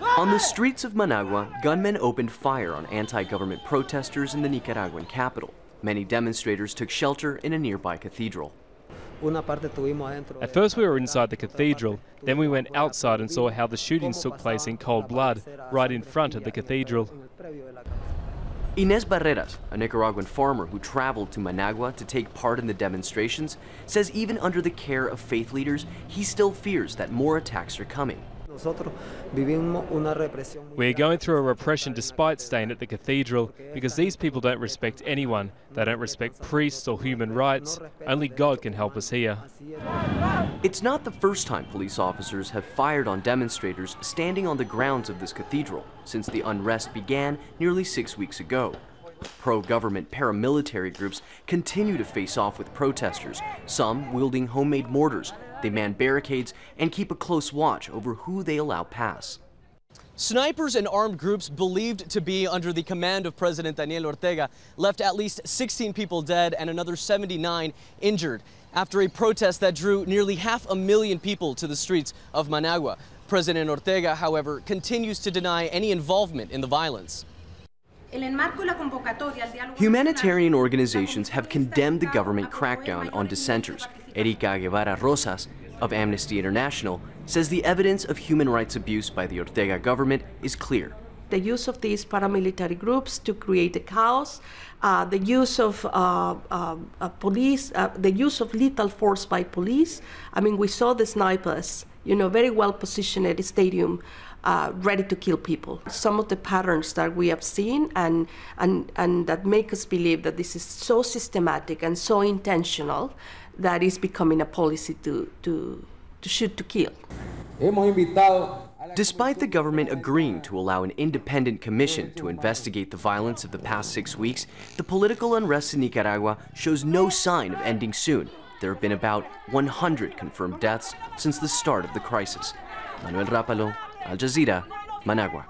On the streets of Managua, gunmen opened fire on anti-government protesters in the Nicaraguan capital. Many demonstrators took shelter in a nearby cathedral. At first we were inside the cathedral, then we went outside and saw how the shootings took place in cold blood, right in front of the cathedral. INEZ Barreras, a Nicaraguan farmer who traveled to Managua to take part in the demonstrations, says even under the care of faith leaders, he still fears that more attacks are coming. We're going through a repression despite staying at the cathedral because these people don't respect anyone. They don't respect priests or human rights. Only God can help us here. It's not the first time police officers have fired on demonstrators standing on the grounds of this cathedral since the unrest began nearly 6 weeks ago. Pro-government paramilitary groups continue to face off with protesters, some wielding homemade mortars. They man barricades and keep a close watch over who they allow pass. Snipers and armed groups believed to be under the command of President Daniel Ortega left at least 16 people dead and another 79 injured after a protest that drew nearly 500,000 people to the streets of Managua. President Ortega, however, continues to deny any involvement in the violence. Humanitarian organizations have condemned the government crackdown on dissenters. ERIKA GUEVARA-ROSAS of Amnesty International says the evidence of human rights abuse by the Ortega government is clear. The use of these paramilitary groups to create a chaos, the use of police, the use of lethal force by police. I mean, we saw the snipers, very well positioned at the stadium, ready to kill people. Some of the patterns that we have seen and that make us believe that this is so systematic and so intentional that it's becoming a policy to shoot to kill. Despite the government agreeing to allow an independent commission to investigate the violence of the past 6 weeks, the political unrest in Nicaragua shows no sign of ending soon. There have been about 100 confirmed deaths since the start of the crisis. Manuel Rapalo, Al Jazeera, Managua.